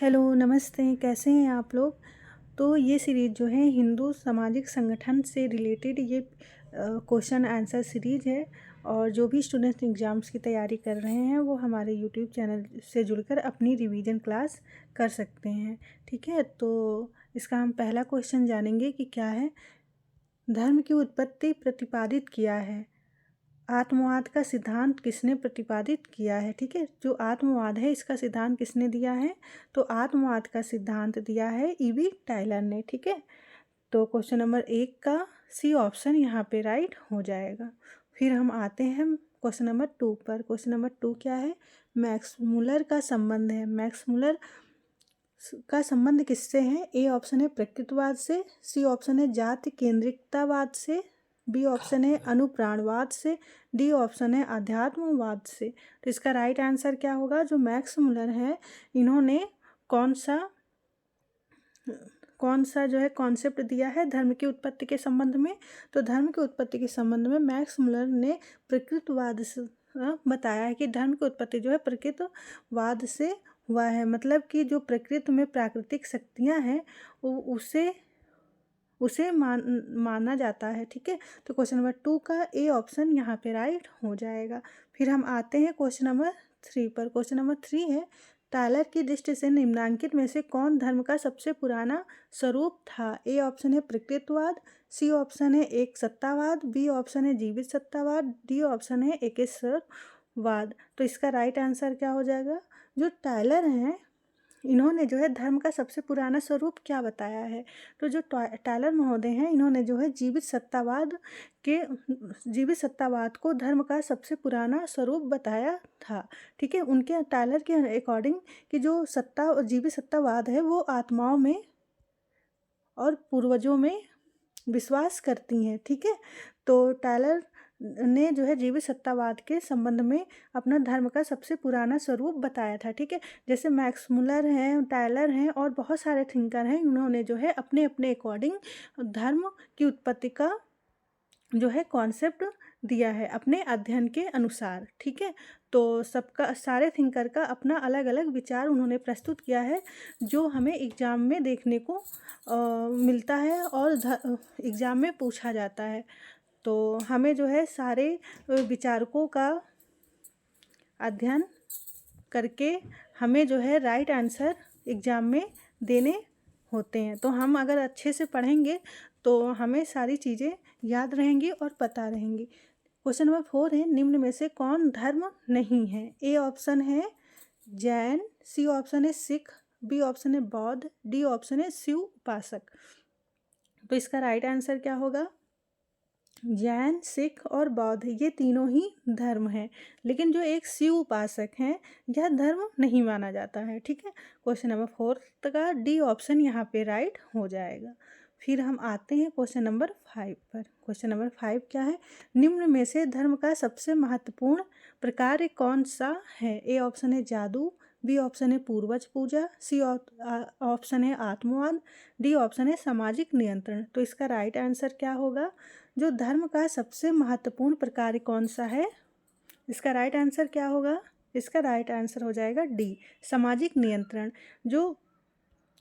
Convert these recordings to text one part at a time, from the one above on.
Hello, नमस्ते, कैसे हैं आप लोग? तो ये सीरीज़ जो है हिंदू सामाजिक संगठन से रिलेटेड ये क्वेश्चन आंसर सीरीज़ है। और जो भी स्टूडेंट्स एग्ज़ाम्स की तैयारी कर रहे हैं वो हमारे यूट्यूब चैनल से जुड़कर अपनी रिवीजन क्लास कर सकते हैं। ठीक है, तो इसका हम पहला क्वेश्चन जानेंगे कि क्या है। धर्म की उत्पत्ति प्रतिपादित किया है। आत्मवाद का सिद्धांत किसने प्रतिपादित किया है? ठीक है, जो आत्मवाद है इसका सिद्धांत किसने दिया है? तो आत्मवाद का सिद्धांत दिया है ईवी टाइलर ने। ठीक है, तो क्वेश्चन नंबर 1 का सी ऑप्शन यहाँ पे राइट हो जाएगा। फिर हम आते हैं क्वेश्चन नंबर 2 पर। क्वेश्चन नंबर 2 क्या है? मैक्स मुलर का संबंध है। मैक्स मुलर का संबंध किससे है? ए ऑप्शन है प्रकृतिवाद से, सी ऑप्शन है जाति केंद्रिकतावाद से, बी ऑप्शन है अनुप्राणवाद से, डी ऑप्शन है अध्यात्मवाद से। तो इसका राइट आंसर क्या होगा? जो मैक्स मुलर है इन्होंने कौन सा जो है कॉन्सेप्ट दिया है धर्म की उत्पत्ति के संबंध में? तो धर्म की उत्पत्ति के संबंध में मैक्स मुलर ने प्रकृतिवाद से बताया है कि धर्म की उत्पत्ति जो है प्रकृतिवाद से हुआ है। मतलब कि जो प्रकृति में प्राकृतिक शक्तियाँ हैं उसे माना जाता है। ठीक है, तो क्वेश्चन नंबर 2 का ए ऑप्शन यहाँ पे राइट हो जाएगा। फिर हम आते हैं क्वेश्चन नंबर 3 पर। क्वेश्चन नंबर 3 है टायलर की दृष्टि से निम्नलिखित में से कौन धर्म का सबसे पुराना स्वरूप था? ए ऑप्शन है प्रकृतिवाद, सी ऑप्शन है एक सत्तावाद, बी ऑप्शन है जीवित सत्तावाद, डी ऑप्शन है एकेश्वरवाद। तो इसका राइट आंसर क्या हो जाएगा? जो टायलर हैं इन्होंने जो है धर्म का सबसे पुराना स्वरूप क्या बताया है? तो जो टायलर महोदय हैं इन्होंने जो है जीवित सत्तावाद को धर्म का सबसे पुराना स्वरूप बताया था। ठीक है, उनके टायलर के अकॉर्डिंग कि जो जीवित सत्तावाद है वो आत्माओं में और पूर्वजों में विश्वास करती हैं। ठीक है, तो टायलर ने जो है जीवित सत्तावाद के संबंध में अपना धर्म का सबसे पुराना स्वरूप बताया था। ठीक है, जैसे मैक्स मुलर हैं, टायलर हैं और बहुत सारे थिंकर हैं, उन्होंने जो है अपने अपने अकॉर्डिंग धर्म की उत्पत्ति का जो है कॉन्सेप्ट दिया है अपने अध्ययन के अनुसार। ठीक है, तो सबका सारे थिंकर का अपना अलग अलग विचार उन्होंने प्रस्तुत किया है जो हमें एग्ज़ाम में देखने को मिलता है और एग्ज़ाम में पूछा जाता है। तो हमें जो है सारे विचारकों का अध्ययन करके हमें जो है राइट आंसर एग्ज़ाम में देने होते हैं। तो हम अगर अच्छे से पढ़ेंगे तो हमें सारी चीज़ें याद रहेंगी और पता रहेंगी। क्वेश्चन नंबर 4 है निम्न में से कौन धर्म नहीं है? ए ऑप्शन है जैन, सी ऑप्शन है सिख, बी ऑप्शन है बौद्ध, डी ऑप्शन है शिव उपासक। तो इसका राइट आंसर क्या होगा? जैन, सिख और बौद्ध ये तीनों ही धर्म हैं, लेकिन जो एक शिव उपासक हैं यह धर्म नहीं माना जाता है। ठीक है, क्वेश्चन नंबर 4 का डी ऑप्शन यहाँ पे राइट हो जाएगा। फिर हम आते हैं क्वेश्चन नंबर 5 पर। क्वेश्चन नंबर 5 क्या है? निम्न में से धर्म का सबसे महत्वपूर्ण प्रकार कौन सा है? ए ऑप्शन है जादू, बी ऑप्शन है पूर्वज पूजा, सी ऑप्शन है आत्मवाद, डी ऑप्शन है सामाजिक नियंत्रण। तो इसका राइट आंसर क्या होगा? जो धर्म का सबसे महत्वपूर्ण प्रकार कौन सा है? इसका राइट आंसर क्या होगा? इसका राइट आंसर हो जाएगा डी सामाजिक नियंत्रण। जो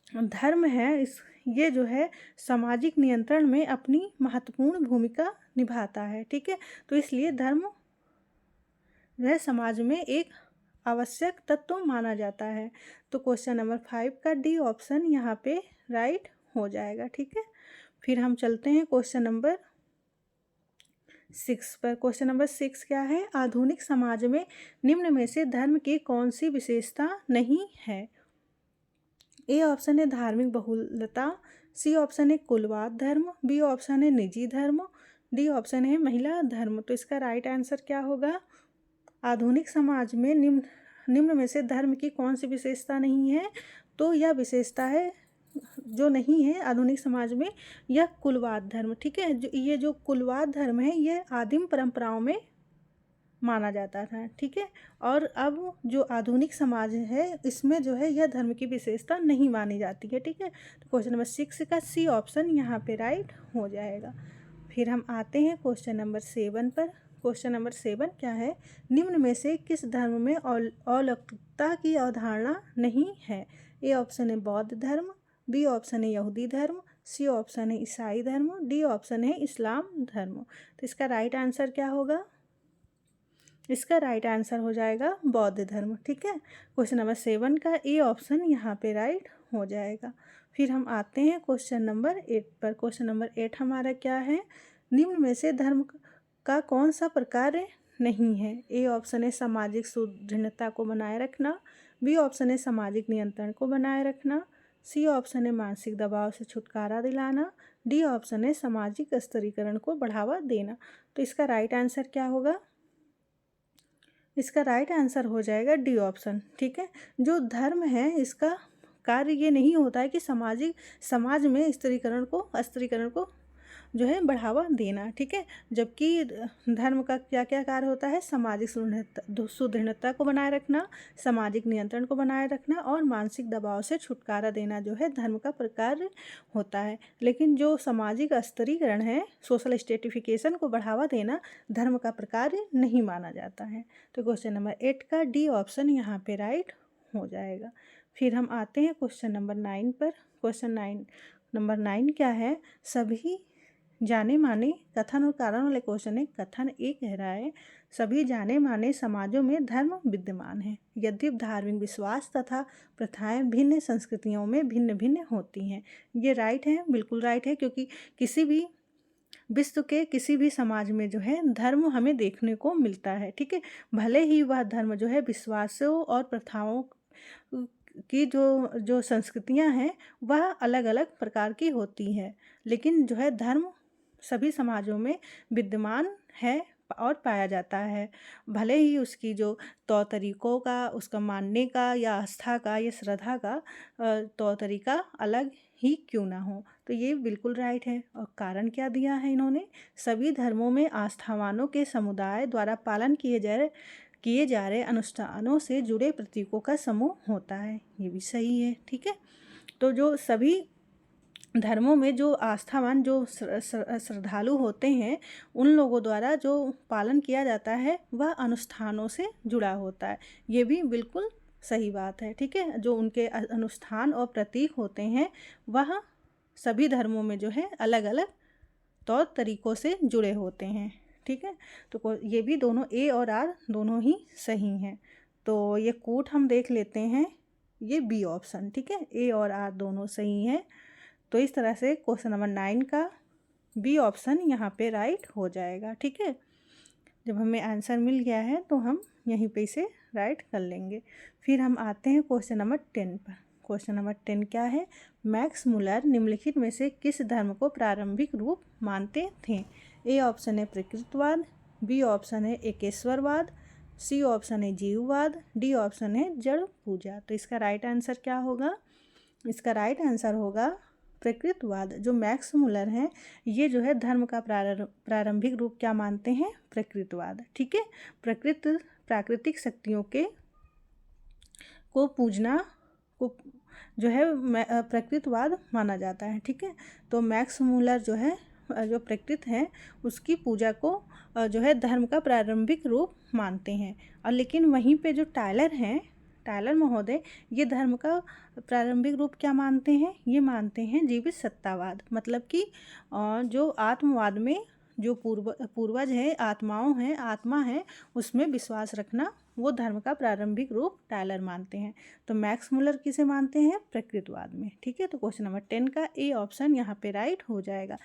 धर्म है ये जो है सामाजिक नियंत्रण में अपनी महत्वपूर्ण भूमिका निभाता है। ठीक है, तो इसलिए धर्म वह समाज में एक आवश्यक तत्व माना जाता है। तो क्वेश्चन नंबर 5 का डी ऑप्शन यहाँ पे राइट हो जाएगा। ठीक है, फिर हम चलते हैं क्वेश्चन नंबर 6 पर। क्वेश्चन नंबर 6 क्या है? आधुनिक समाज में निम्न में से धर्म की कौन सी विशेषता नहीं है? ए ऑप्शन है धार्मिक बहुलता, सी ऑप्शन है कुलवाद धर्म, बी ऑप्शन है निजी धर्म, डी ऑप्शन है महिला धर्म। तो इसका राइट आंसर क्या होगा? आधुनिक समाज में निम्न में से धर्म की कौन सी विशेषता नहीं है? तो यह विशेषता है जो नहीं है आधुनिक समाज में, यह कुलवाद धर्म। ठीक है, ये जो कुलवाद धर्म है ये आदिम परंपराओं में माना जाता था। ठीक है, और अब जो आधुनिक समाज है इसमें जो है यह धर्म की विशेषता नहीं मानी जाती है। ठीक है, तो क्वेश्चन नंबर 6 का सी ऑप्शन यहाँ पे राइट हो जाएगा। फिर हम आते हैं क्वेश्चन नंबर 7 पर। क्वेश्चन नंबर 7 क्या है? निम्न में से किस धर्म में अलौकिकता की अवधारणा नहीं है? ए ऑप्शन है बौद्ध धर्म, बी ऑप्शन है यहूदी धर्म, सी ऑप्शन है ईसाई धर्म, डी ऑप्शन है इस्लाम धर्म। तो इसका राइट आंसर क्या होगा? इसका राइट आंसर हो जाएगा बौद्ध धर्म। ठीक है, क्वेश्चन नंबर 7 का ए ऑप्शन यहाँ पे राइट हो जाएगा। फिर हम आते हैं क्वेश्चन नंबर 8 पर। क्वेश्चन नंबर 8 हमारा क्या है? निम्न में से धर्म का कौन सा प्रकार नहीं है? ए ऑप्शन है सामाजिक सुदृढ़ता को बनाए रखना, बी ऑप्शन है सामाजिक नियंत्रण को बनाए रखना, सी ऑप्शन है मानसिक दबाव से छुटकारा दिलाना, डी ऑप्शन है सामाजिक स्तरीकरण को बढ़ावा देना। तो इसका राइट आंसर क्या होगा? इसका राइट आंसर हो जाएगा डी ऑप्शन। ठीक है, जो धर्म है इसका कार्य ये नहीं होता है कि समाज में स्त्रीकरण को जो है बढ़ावा देना। ठीक है, जबकि धर्म का क्या क्या कार्य होता है? सामाजिक सुदृढ़ता को बनाए रखना, सामाजिक नियंत्रण को बनाए रखना और मानसिक दबाव से छुटकारा देना जो है धर्म का प्रकार होता है। लेकिन जो सामाजिक स्तरीकरण है, सोशल स्ट्रेटिफिकेशन को बढ़ावा देना धर्म का प्रकार नहीं माना जाता है। तो क्वेश्चन नंबर 8 का डी ऑप्शन यहाँ पे राइट हो जाएगा। फिर हम आते हैं क्वेश्चन नंबर 9 पर। क्वेश्चन नंबर 9 क्या है? सभी जाने माने कथन और कारण वाले क्वेश्चन है। कथन ए कह रहा है सभी जाने माने समाजों में धर्म विद्यमान है, यद्यपि धार्मिक विश्वास तथा प्रथाएं भिन्न संस्कृतियों में भिन्न भिन्न होती हैं। ये राइट है, बिल्कुल राइट है, क्योंकि किसी भी विश्व के किसी भी समाज में जो है धर्म हमें देखने को मिलता है। ठीक है, भले ही वह धर्म जो है विश्वासों और प्रथाओं की जो संस्कृतियां हैं वह अलग अलग प्रकार की होती हैं, लेकिन जो है धर्म सभी समाजों में विद्यमान है और पाया जाता है। भले ही उसकी जो तौर तरीकों का, उसका मानने का या आस्था का या श्रद्धा का तौर तरीका अलग ही क्यों ना हो। तो ये बिल्कुल राइट है। और कारण क्या दिया है इन्होंने? सभी धर्मों में आस्थावानों के समुदाय द्वारा पालन किए जा रहे अनुष्ठानों से जुड़े प्रतीकों का समूह होता है। ये भी सही है। ठीक है, तो जो सभी धर्मों में जो आस्थावान जो श्रद्धालु होते हैं उन लोगों द्वारा जो पालन किया जाता है वह अनुष्ठानों से जुड़ा होता है। ये भी बिल्कुल सही बात है। ठीक है, जो उनके अनुष्ठान और प्रतीक होते हैं वह सभी धर्मों में जो है अलग अलग तौर तरीकों से जुड़े होते हैं। ठीक है, तो ये भी दोनों ए और आर दोनों ही सही हैं। तो ये कूट हम देख लेते हैं, ये बी ऑप्शन। ठीक है, ए और आर दोनों सही हैं। तो इस तरह से क्वेश्चन नंबर 9 का बी ऑप्शन यहाँ पे राइट हो जाएगा। ठीक है, जब हमें आंसर मिल गया है तो हम यहीं पे इसे राइट कर लेंगे। फिर हम आते हैं क्वेश्चन नंबर 10 पर। क्वेश्चन नंबर 10 क्या है? मैक्स मुलर निम्नलिखित में से किस धर्म को प्रारंभिक रूप मानते थे? ए ऑप्शन है प्रकृतिवाद, बी ऑप्शन है एकेश्वरवाद, सी ऑप्शन है जीववाद, डी ऑप्शन है जड़ पूजा। तो इसका राइट आंसर क्या होगा? इसका राइट आंसर होगा प्रकृतिवाद। जो मैक्स मुलर हैं ये जो है धर्म का प्रारंभिक रूप क्या मानते हैं? प्रकृतिवाद। ठीक है, प्राकृतिक शक्तियों को पूजना को जो है प्रकृतिवाद माना जाता है। ठीक है, तो मैक्स मुलर जो है जो प्रकृति है उसकी पूजा को जो है धर्म का प्रारंभिक रूप मानते हैं। और लेकिन वहीं पे जो टायलर महोदय ये धर्म का प्रारंभिक रूप क्या मानते हैं? ये मानते हैं जीवित सत्तावाद। मतलब कि जो आत्मवाद में जो पूर्वज है, आत्मा है उसमें विश्वास रखना, वो धर्म का प्रारंभिक रूप टायलर मानते हैं। तो मैक्स मुलर किसे मानते हैं? प्रकृतिवाद में। ठीक है, तो क्वेश्चन नंबर 10 का ए ऑप्शन यहाँ पे राइट हो जाएगा।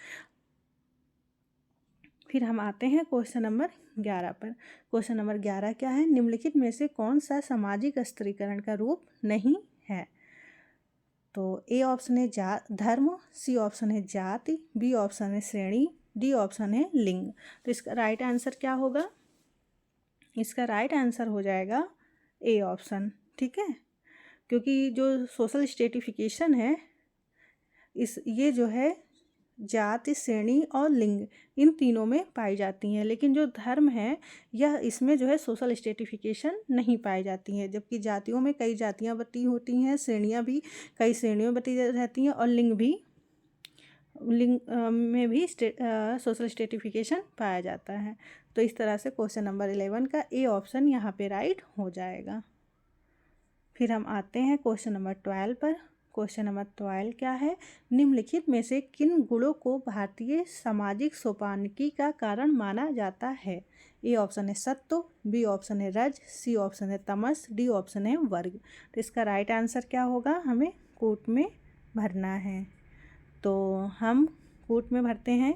फिर हम आते हैं क्वेश्चन नंबर 11 पर। क्वेश्चन नंबर 11 क्या है? निम्नलिखित में से कौन सा सामाजिक स्तरीकरण का रूप नहीं है? तो ए ऑप्शन है धर्म, सी ऑप्शन है जाति, बी ऑप्शन है श्रेणी, डी ऑप्शन है लिंग। तो इसका राइट आंसर क्या होगा? इसका राइट आंसर हो जाएगा ए ऑप्शन। ठीक है, क्योंकि जो सोशल स्ट्रेटिफिकेशन है ये जो है जाति, श्रेणी और लिंग इन तीनों में पाई जाती हैं, लेकिन जो धर्म है यह इसमें जो है सोशल स्ट्रेटिफिकेशन नहीं पाई जाती है। जबकि जातियों में कई जातियां बटी होती हैं, श्रेणियां भी कई श्रेणियों में बटी रहती हैं और लिंग में भी सोशल स्ट्रेटिफिकेशन पाया जाता है। तो इस तरह से क्वेश्चन नंबर 11 का ए ऑप्शन यहाँ पे राइट हो जाएगा। फिर हम आते हैं क्वेश्चन नंबर 12 पर। क्वेश्चन नंबर 12 क्या है, निम्नलिखित में से किन गुणों को भारतीय सामाजिक सोपानकी का कारण माना जाता है? ए ऑप्शन है सत्व, बी ऑप्शन है रज, सी ऑप्शन है तमस, डी ऑप्शन है वर्ग। तो इसका राइट आंसर क्या होगा, हमें कोट में भरना है। तो हम कोट में भरते हैं।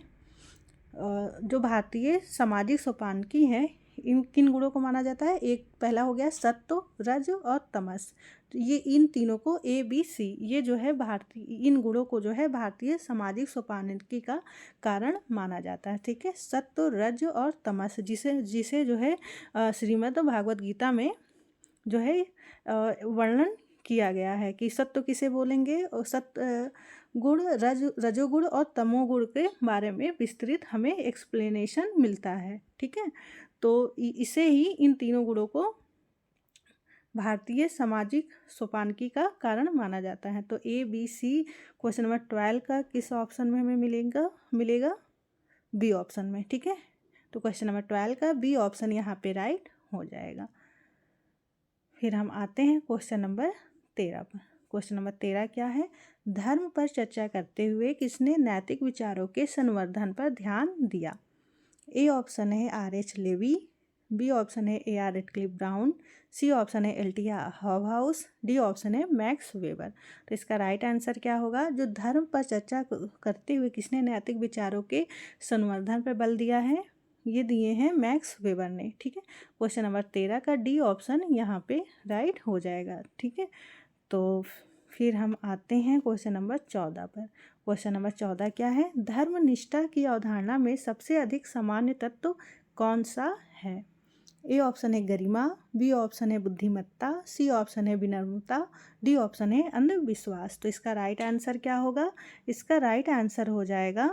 जो भारतीय सामाजिक सोपानकी है, इन किन गुणों को माना जाता है? एक पहला हो गया सत्व, रज और तमस। तो ये इन तीनों को ABC, ये जो है भारतीय, इन गुणों को जो है भारतीय सामाजिक सोपानकी का कारण माना जाता है। ठीक है, सत्व, रज और तमस, जिसे जिसे जो है श्रीमद् भागवत गीता में जो है वर्णन किया गया है कि सत्व किसे बोलेंगे, और गुण, रजोगुण और तमोगुण के बारे में विस्तृत हमें एक्सप्लेनेशन मिलता है। ठीक है, तो इसे ही, इन तीनों गुणों को भारतीय सामाजिक सोपानकी का कारण माना जाता है। तो ABC क्वेश्चन नंबर 12 का किस ऑप्शन में हमें मिलेगा बी ऑप्शन में। ठीक है, तो क्वेश्चन नंबर 12 का बी ऑप्शन यहाँ पे राइट हो जाएगा। फिर हम आते हैं क्वेश्चन नंबर 13 पर। क्वेश्चन नंबर 13 क्या है, धर्म पर चर्चा करते हुए किसने नैतिक विचारों के संवर्धन पर ध्यान दिया? ए ऑप्शन है RH लेवी, बी ऑप्शन है AR Radcliffe Brown, C option है LTR हॉबहाउस, डी ऑप्शन है मैक्स वेबर। तो इसका राइट आंसर क्या होगा, जो धर्म पर चर्चा करते हुए किसने नैतिक विचारों के संवर्धन पर बल दिया है, ये दिए हैं मैक्स वेबर ने। ठीक है, क्वेश्चन नंबर 13 का डी ऑप्शन यहाँ पे राइट हो जाएगा। ठीक है, तो फिर हम आते हैं क्वेश्चन नंबर 14 पर। क्वेश्चन नंबर 14 क्या है, धर्मनिष्ठा की अवधारणा में सबसे अधिक सामान्य तत्व कौन सा है? ए ऑप्शन है गरिमा, बी ऑप्शन है बुद्धिमत्ता, सी ऑप्शन है विनम्रता, डी ऑप्शन है अंधविश्वास। तो इसका राइट आंसर क्या होगा, इसका राइट आंसर हो जाएगा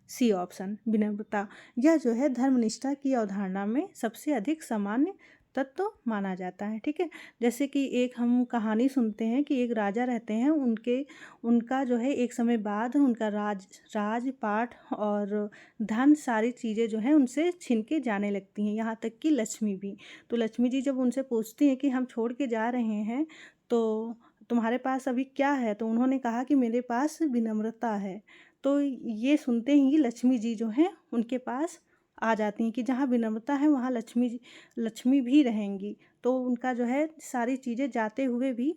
सी ऑप्शन, विनम्रता। यह जो है धर्मनिष्ठा की अवधारणा में सबसे अधिक सामान्य तत्व माना जाता है। ठीक है, जैसे कि एक हम कहानी सुनते हैं कि एक राजा रहते हैं, उनका जो है एक समय बाद उनका राजपाट और धन, सारी चीज़ें जो हैं उनसे छिन के जाने लगती हैं, यहाँ तक कि लक्ष्मी भी। तो लक्ष्मी जी जब उनसे पूछती हैं कि हम छोड़ के जा रहे हैं, तो तुम्हारे पास अभी क्या है? तो उन्होंने कहा कि मेरे पास विनम्रता है। तो ये सुनते ही लक्ष्मी जी जो हैं उनके पास आ जाती हैं कि जहाँ विनम्रता है वहाँ लक्ष्मी भी रहेंगी। तो उनका जो है सारी चीज़ें जाते हुए भी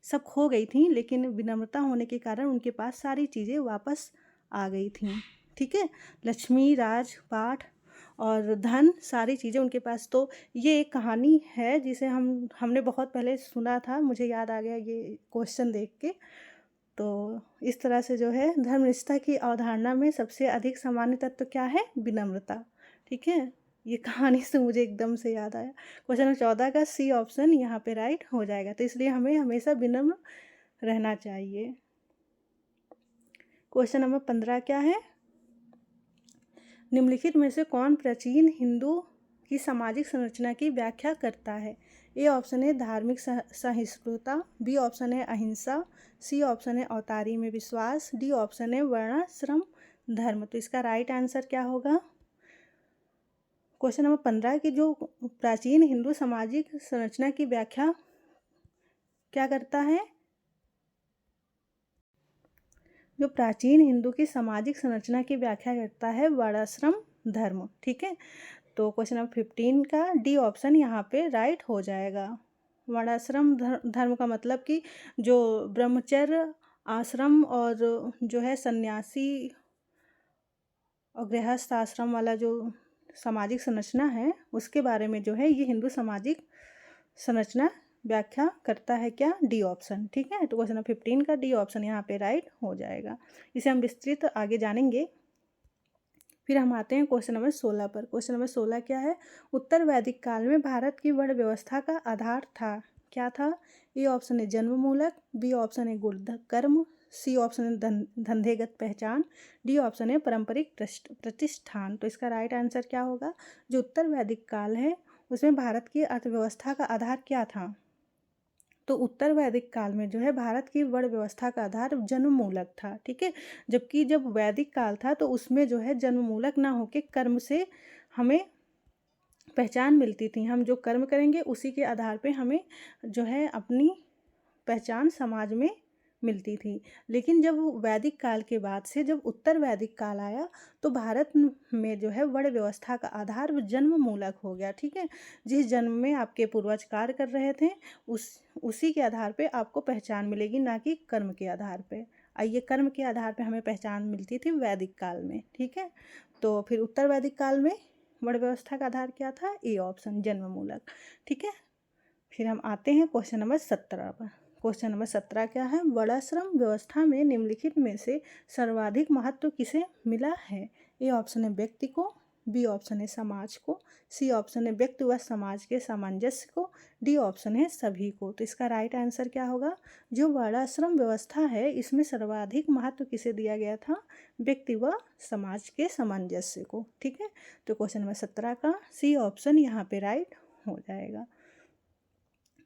सब खो गई थी, लेकिन विनम्रता होने के कारण उनके पास सारी चीज़ें वापस आ गई थी। ठीक है, लक्ष्मी, राजपाट और धन, सारी चीज़ें उनके पास। तो ये एक कहानी है जिसे हमने बहुत पहले सुना था, मुझे याद आ गया ये क्वेश्चन देख के। तो इस तरह से जो है धर्मनिष्ठा की अवधारणा में सबसे अधिक सामान्य तत्व क्या है, विनम्रता। ठीक है, ये कहानी से मुझे एकदम से याद आया। क्वेश्चन नंबर 14 का सी ऑप्शन यहाँ पे राइट हो जाएगा। तो इसलिए हमें हमेशा विनम्र रहना चाहिए। क्वेश्चन नंबर 15 क्या है, निम्नलिखित में से कौन प्राचीन हिंदू की सामाजिक संरचना की व्याख्या करता है? ए ऑप्शन है धार्मिक सहिष्णुता, बी ऑप्शन है अहिंसा, सी ऑप्शन है अवतारी में विश्वास, डी ऑप्शन है वर्णाश्रम धर्म। तो इसका राइट आंसर क्या होगा, क्वेश्चन नंबर 15 की जो प्राचीन हिंदू सामाजिक संरचना की व्याख्या क्या करता है, जो प्राचीन हिंदू की सामाजिक संरचना की व्याख्या करता है वर्णाश्रम धर्म। ठीक है, तो क्वेश्चन नंबर 15 का डी ऑप्शन यहाँ पे राइट हो जाएगा। वर्णाश्रम धर्म का मतलब कि जो ब्रह्मचर्य आश्रम और जो है सन्यासी और गृहस्थ आश्रम वाला जो सामाजिक संरचना है, उसके बारे में जो है ये हिंदू सामाजिक संरचना व्याख्या करता है। क्या, डी ऑप्शन। ठीक है, तो क्वेश्चन नंबर 15 का डी ऑप्शन यहाँ पे राइट हो जाएगा। इसे हम विस्तृत आगे जानेंगे। फिर हम आते हैं क्वेश्चन नंबर 16 पर। क्वेश्चन नंबर 16 क्या है, उत्तर वैदिक काल में भारत की वर्ण व्यवस्था का आधार था, क्या था? ए ऑप्शन है जन्ममूलक, बी ऑप्शन है गुण कर्म, सी ऑप्शन है धंधेगत पहचान, डी ऑप्शन है पारंपरिक प्रतिष्ठान। तो इसका राइट आंसर क्या होगा, जो उत्तर वैदिक काल है उसमें भारत की अर्थव्यवस्था का आधार क्या था? तो उत्तर वैदिक काल में जो है भारत की वर्ण व्यवस्था का आधार जन्ममूलक था। ठीक है, जबकि जब वैदिक काल था तो उसमें जो है जन्ममूलक ना होके कर्म से हमें पहचान मिलती थी। हम जो कर्म करेंगे उसी के आधार पे हमें जो है अपनी पहचान समाज में मिलती थी। लेकिन जब वैदिक काल के बाद से जब उत्तर वैदिक काल आया तो भारत में जो है वर्ण व्यवस्था का आधार जन्म मूलक हो गया। ठीक है, जिस जन्म में आपके पूर्वज कार्य कर रहे थे उसी के आधार पे आपको पहचान मिलेगी, ना कि कर्म के आधार पे। ये कर्म के आधार पे हमें पहचान मिलती थी वैदिक काल में। ठीक है, तो फिर उत्तर वैदिक काल में वर्ण व्यवस्था का आधार क्या था? ए ऑप्शन, जन्म मूलक। ठीक है, फिर हम आते हैं क्वेश्चन नंबर 17 पर। क्वेश्चन नंबर 17 क्या है? वर्णाश्रम व्यवस्था में निम्नलिखित में से सर्वाधिक महत्व किसे मिला है? ए ऑप्शन है व्यक्ति को, बी ऑप्शन है समाज को, सी ऑप्शन है व्यक्ति व समाज के सामंजस्य को, डी ऑप्शन है सभी को। तो इसका राइट आंसर क्या होगा? जो वर्णाश्रम व्यवस्था है इसमें सर्वाधिक महत्व किसे दिया गया था? व्यक्ति व समाज के सामंजस्य को। ठीक है, तो क्वेश्चन नंबर 17 का सी ऑप्शन यहाँ पे राइट हो जाएगा।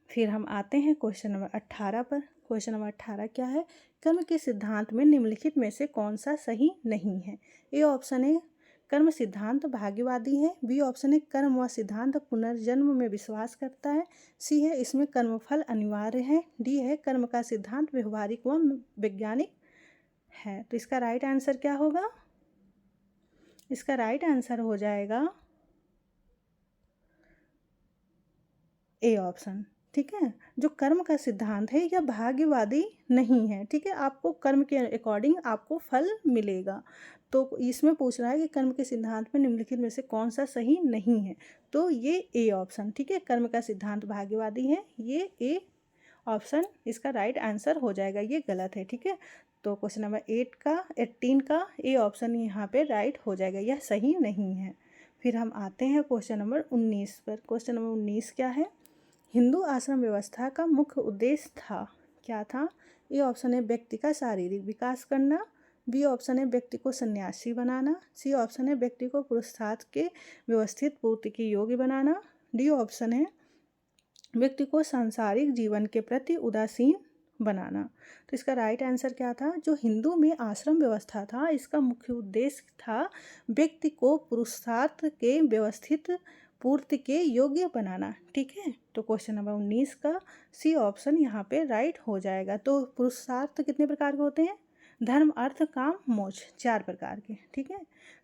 फिर हम आते हैं क्वेश्चन नंबर 18 पर। क्वेश्चन नंबर 18 क्या है? कर्म के सिद्धांत में निम्नलिखित में से कौन सा सही नहीं है? ए ऑप्शन है कर्म सिद्धांत भाग्यवादी है, बी ऑप्शन है कर्म व सिद्धांत पुनर्जन्म में विश्वास करता है, सी है इसमें कर्मफल अनिवार्य है, डी है कर्म का सिद्धांत व्यवहारिक व वैज्ञानिक है। तो इसका राइट आंसर क्या होगा? इसका राइट आंसर हो जाएगा ए ऑप्शन। ठीक है, जो कर्म का सिद्धांत है यह भाग्यवादी नहीं है। ठीक है, आपको कर्म के अकॉर्डिंग आपको फल मिलेगा। तो इसमें पूछ रहा है कि कर्म के सिद्धांत में निम्नलिखित में से कौन सा सही नहीं है? तो ये ए ऑप्शन। ठीक है, कर्म का सिद्धांत भाग्यवादी है, ये ए ऑप्शन इसका राइट आंसर हो जाएगा। ये गलत है। ठीक है, तो क्वेश्चन नंबर 18 का ए ऑप्शन यहाँ पे राइट हो जाएगा, यह सही नहीं है। फिर हम आते हैं क्वेश्चन नंबर 19 पर। क्वेश्चन नंबर 19 क्या है? हिंदू आश्रम व्यवस्था का मुख्य उद्देश्य था, क्या था? ए ऑप्शन है व्यक्ति का शारीरिक विकास करना, बी ऑप्शन है व्यक्ति को सन्यासी बनाना, सी ऑप्शन है व्यक्ति को पुरुषार्थ के व्यवस्थित पूर्ति के योग्य बनाना, डी ऑप्शन है व्यक्ति को सांसारिक जीवन के प्रति उदासीन बनाना। तो इसका राइट आंसर क्या था? जो हिंदू में आश्रम व्यवस्था था इसका मुख्य उद्देश्य था व्यक्ति को पुरुषार्थ के व्यवस्थित पूर्ति के योग्य बनाना। ठीक है, तो क्वेश्चन नंबर 19 का सी ऑप्शन यहाँ पे राइट हो जाएगा। तो पुरुषार्थ कितने प्रकार के होते हैं? धर्म अर्थ काम मोक्ष, 4 प्रकार के। ठीक है,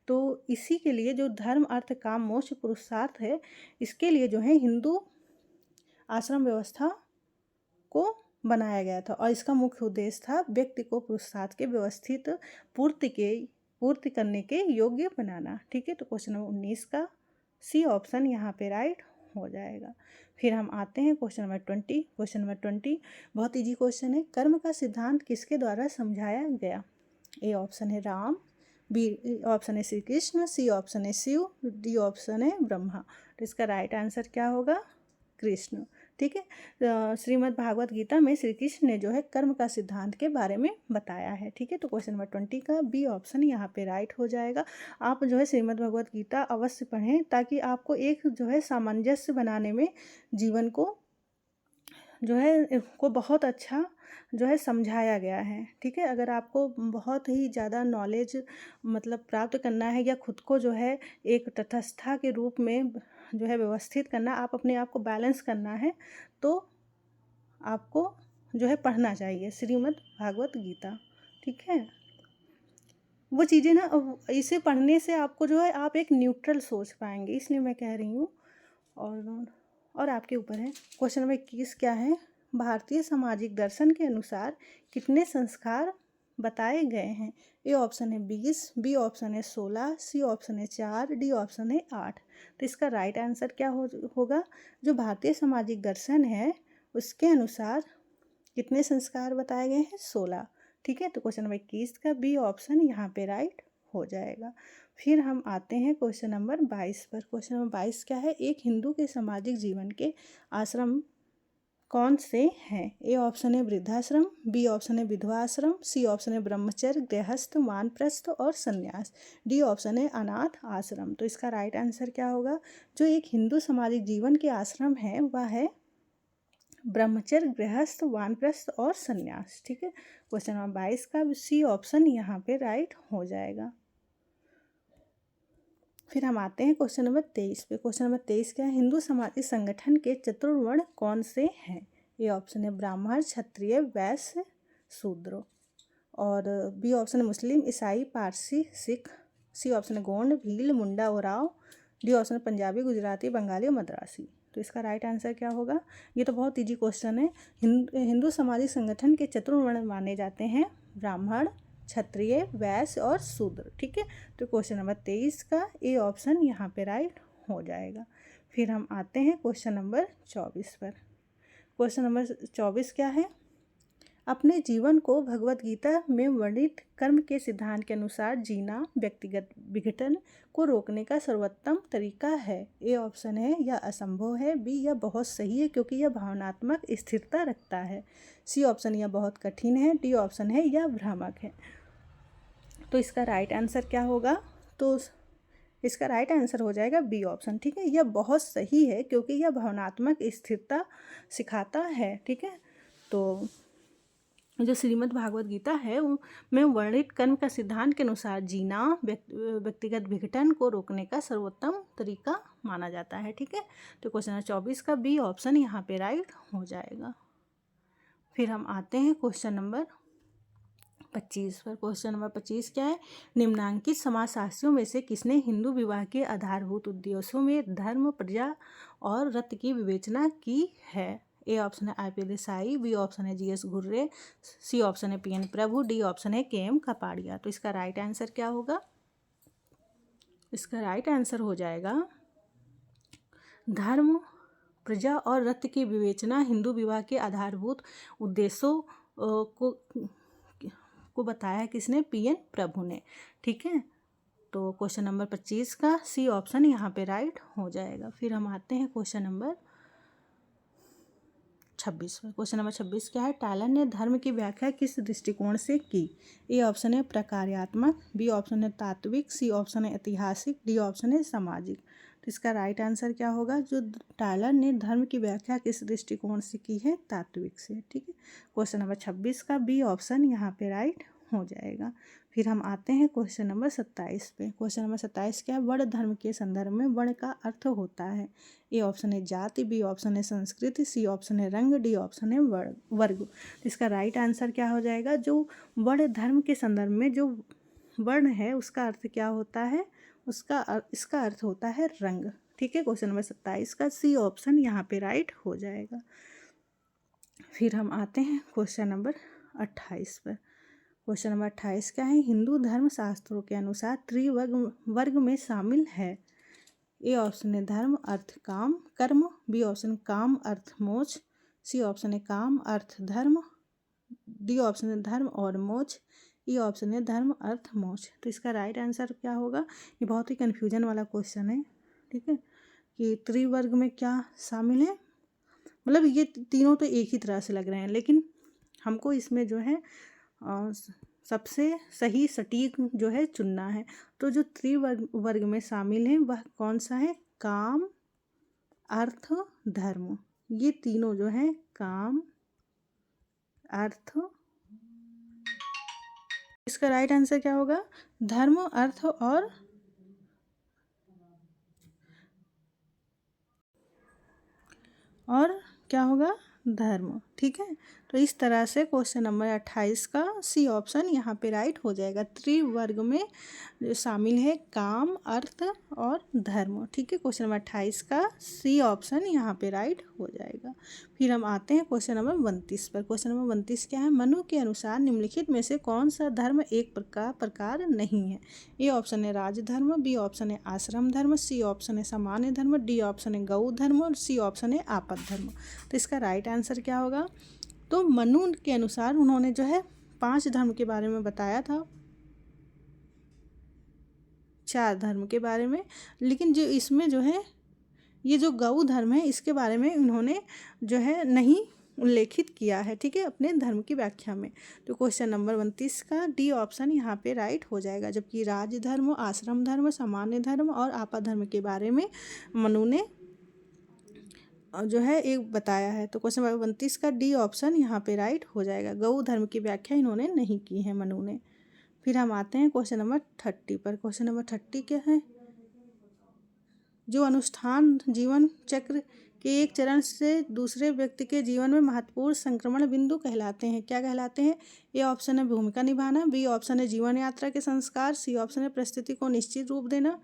तो इसी के लिए जो धर्म अर्थ काम मोक्ष पुरुषार्थ है इसके लिए जो है हिंदू आश्रम व्यवस्था को बनाया गया था और इसका मुख्य उद्देश्य था व्यक्ति को पुरुषार्थ के व्यवस्थित पूर्ति करने के योग्य बनाना। ठीक है, तो क्वेश्चन नंबर 19 का सी ऑप्शन यहाँ पे राइट हो जाएगा। फिर हम आते हैं क्वेश्चन नंबर 20। क्वेश्चन नंबर 20 बहुत इजी क्वेश्चन है। कर्म का सिद्धांत किसके द्वारा समझाया गया? ए ऑप्शन है राम, बी ऑप्शन है श्री कृष्ण, सी ऑप्शन है शिव, डी ऑप्शन है ब्रह्मा। तो इसका राइट आंसर क्या होगा? कृष्ण। ठीक है, श्रीमद् भागवत गीता में श्री कृष्ण ने जो है कर्म का सिद्धांत के बारे में बताया है। ठीक है, तो क्वेश्चन नंबर 20 का बी ऑप्शन यहाँ पे राइट हो जाएगा। आप जो है श्रीमद् भागवत गीता अवश्य पढ़ें ताकि आपको एक जो है सामंजस्य बनाने में जीवन को जो है को बहुत अच्छा जो है समझाया गया है। ठीक है, अगर आपको बहुत ही ज़्यादा नॉलेज मतलब प्राप्त करना है या खुद को जो है एक तटस्थता के रूप में जो है व्यवस्थित करना, आप अपने आप को बैलेंस करना है तो आपको जो है पढ़ना चाहिए श्रीमद् भागवत गीता। ठीक है, वो चीज़ें ना इसे पढ़ने से आपको जो है आप एक न्यूट्रल सोच पाएंगे, इसलिए मैं कह रही हूँ। और आपके ऊपर है। क्वेश्चन नंबर 21 क्या है? भारतीय सामाजिक दर्शन के अनुसार कितने संस्कार बताए गए हैं? ए ऑप्शन है 20, बी ऑप्शन है 16, सी ऑप्शन है 4, डी ऑप्शन है 8। तो इसका राइट आंसर क्या होगा? जो भारतीय सामाजिक दर्शन है उसके अनुसार कितने संस्कार बताए गए हैं? 16। ठीक है, तो क्वेश्चन नंबर 21 का बी ऑप्शन यहाँ पे राइट हो जाएगा। फिर हम आते हैं क्वेश्चन नंबर 22 पर। क्वेश्चन नंबर 22 क्या है? एक हिंदू के सामाजिक जीवन के आश्रम कौन से हैं? ए ऑप्शन है वृद्धाश्रम, बी ऑप्शन है विधवा आश्रम, सी ऑप्शन है ब्रह्मचर्य, गृहस्थ, वानप्रस्थ और संन्यास, डी ऑप्शन है अनाथ आश्रम। तो इसका राइट आंसर क्या होगा? जो एक हिंदू सामाजिक जीवन के आश्रम है वह है ब्रह्मचर्य, गृहस्थ, वानप्रस्थ और संन्यास। ठीक है, क्वेश्चन नंबर 22 का सी ऑप्शन यहाँ पे राइट हो जाएगा। फिर हम आते हैं क्वेश्चन नंबर 23 पे। क्वेश्चन नंबर 23 क्या है? हिंदू समाज संगठन के चतुर्वर्ण कौन से हैं? ए ऑप्शन है ब्राह्मण, क्षत्रिय, वैश्य, शूद्र। और बी ऑप्शन है मुस्लिम, ईसाई, पारसी, सिख। सी ऑप्शन है गोंड, भील, मुंडा, ओराव। डी ऑप्शन है पंजाबी, गुजराती, बंगाली और मद्रासी। तो इसका राइट आंसर क्या होगा? ये तो बहुत इजी क्वेश्चन है। हिंदू सामाजिक संगठन के चतुर्वर्ण माने जाते हैं ब्राह्मण, क्षत्रिय, वैश्य और शूद्र। ठीक है, तो क्वेश्चन नंबर 23 का ए ऑप्शन यहाँ पे राइट हो जाएगा। फिर हम आते हैं क्वेश्चन नंबर 24 पर। क्वेश्चन नंबर 24 क्या है? अपने जीवन को भगवत गीता में वर्णित कर्म के सिद्धांत के अनुसार जीना व्यक्तिगत विघटन को रोकने का सर्वोत्तम तरीका है। ए ऑप्शन है यह असंभव है, बी यह बहुत सही है क्योंकि यह भावनात्मक स्थिरता रखता है, सी ऑप्शन यह बहुत कठिन है, डी ऑप्शन है यह भ्रामक है। तो इसका राइट आंसर क्या होगा? तो इसका राइट आंसर हो जाएगा बी ऑप्शन। ठीक है, यह बहुत सही है क्योंकि यह भावनात्मक स्थिरता सिखाता है। ठीक है, तो जो श्रीमद् भागवत गीता है में वर्णित कर्म का सिद्धांत के अनुसार जीना व्यक्तिगत विघटन को रोकने का सर्वोत्तम तरीका माना जाता है। ठीक है, तो क्वेश्चन नंबर 24 का बी ऑप्शन यहाँ पे राइट हो जाएगा। फिर हम आते हैं क्वेश्चन नंबर 25 पर। क्वेश्चन नंबर 25 क्या है? निम्नांकित समाजशास्त्रियों में से किसने हिंदू विवाह के आधारभूत उद्देश्यों में धर्म, प्रजा और रत की विवेचना की है? ए ऑप्शन है आई.पी. देसाई, बी ऑप्शन है जी.एस. घुर्रे, सी ऑप्शन है पी.एन. प्रभु, डी ऑप्शन है के.एम. कपाड़िया। तो इसका राइट आंसर क्या होगा? इसका राइट आंसर हो जाएगा धर्म, प्रजा और रत की विवेचना हिंदू विवाह के आधारभूत उद्देश्यों को बताया है किसने? पी.एन. प्रभु ने। ठीक है, तो क्वेश्चन नंबर 25 का सी ऑप्शन यहाँ पे राइट हो जाएगा। फिर हम आते हैं क्वेश्चन नंबर 26 पर। क्वेश्चन नंबर 26 क्या है? टायलर ने धर्म की व्याख्या किस दृष्टिकोण से की? ए ऑप्शन है प्रकार्यात्मक, बी ऑप्शन है तात्विक, सी ऑप्शन है ऐतिहासिक, डी ऑप्शन है सामाजिक। तो इसका राइट आंसर क्या होगा? जो टायलर ने धर्म की व्याख्या किस दृष्टिकोण से की है? तात्विक से। ठीक है, क्वेश्चन नंबर 26 का बी ऑप्शन यहाँ पे राइट हो जाएगा। फिर हम आते हैं क्वेश्चन नंबर 27 पे। क्वेश्चन नंबर 27 क्या है? वर्ण धर्म के संदर्भ में वर्ण का अर्थ होता है। ए ऑप्शन है जाति, बी ऑप्शन है संस्कृति, सी ऑप्शन है रंग, डी ऑप्शन है वर्ग। इसका राइट आंसर क्या हो जाएगा? जो वर्ण धर्म के संदर्भ में जो वर्ण है उसका अर्थ क्या होता है? इसका अर्थ होता है रंग। ठीक है, क्वेश्चन नंबर 27 का सी ऑप्शन यहाँ पे राइट हो जाएगा। फिर हम आते हैं क्वेश्चन नंबर 28 पर। क्वेश्चन नंबर 28 क्या है? हिंदू धर्म शास्त्रों के अनुसार त्रिवर्ग में शामिल है। ए ऑप्शन है धर्म, अर्थ, काम, कर्म, बी ऑप्शन काम, अर्थ, मोक्ष, सी ऑप्शन है काम, अर्थ, धर्म, डी ऑप्शन है धर्म और मोक्ष, ई ऑप्शन है धर्म, अर्थ, मोक्ष। तो इसका राइट आंसर क्या होगा? ये बहुत ही कन्फ्यूजन वाला क्वेश्चन है। ठीक है, कि त्रिवर्ग में क्या शामिल है, मतलब ये तीनों तो एक ही तरह से लग रहे हैं, लेकिन हमको इसमें जो है सबसे सही सटीक जो है चुनना है। तो जो त्रिवर्ग में शामिल है वह कौन सा है? काम, अर्थ, धर्म। ये तीनों जो है काम, अर्थ, इसका राइट आंसर क्या होगा? धर्म, अर्थ और क्या होगा? धर्म। ठीक है, तो इस तरह से क्वेश्चन नंबर 28 का सी ऑप्शन यहाँ पे राइट हो जाएगा। त्रिवर्ग में जो शामिल है काम, अर्थ और धर्म। ठीक है, क्वेश्चन नंबर 28 का सी ऑप्शन यहाँ पे राइट हो जाएगा। फिर हम आते हैं क्वेश्चन नंबर 29 पर। क्वेश्चन नंबर 29 क्या है? मनु के अनुसार निम्नलिखित में से कौन सा धर्म एक प्रकार नहीं है? ए ऑप्शन है राजधर्म, बी ऑप्शन है आश्रम धर्म, सी ऑप्शन है सामान्य धर्म, डी ऑप्शन है गौ धर्म और सी ऑप्शन है आपद धर्म। तो इसका राइट आंसर क्या होगा? तो मनु के अनुसार उन्होंने जो है 5 धर्म के बारे में बताया था, 4 धर्म के बारे में, लेकिन जो इसमें जो है ये जो गौ धर्म है इसके बारे में उन्होंने जो है नहीं उल्लेखित किया है। ठीक है, अपने धर्म की व्याख्या में। तो क्वेश्चन नंबर 29 का डी ऑप्शन यहाँ पे राइट हो जाएगा। जबकि राजधर्म, आश्रम धर्म, सामान्य धर्म और आपद धर्म के बारे में मनु ने जो है एक बताया है। तो क्वेश्चन नंबर 29 का डी ऑप्शन यहाँ पे राइट हो जाएगा। गौ धर्म की व्याख्या इन्होंने नहीं की है मनु ने। फिर हम आते हैं क्वेश्चन नंबर 30 पर। क्वेश्चन नंबर 30 क्या है? जो अनुष्ठान जीवन चक्र के एक चरण से दूसरे व्यक्ति के जीवन में महत्वपूर्ण संक्रमण बिंदु कहलाते हैं। क्या कहलाते हैं? ए ऑप्शन है भूमिका निभाना, बी ऑप्शन है जीवन यात्रा के संस्कार, सी ऑप्शन है परिस्थिति को निश्चित रूप देना,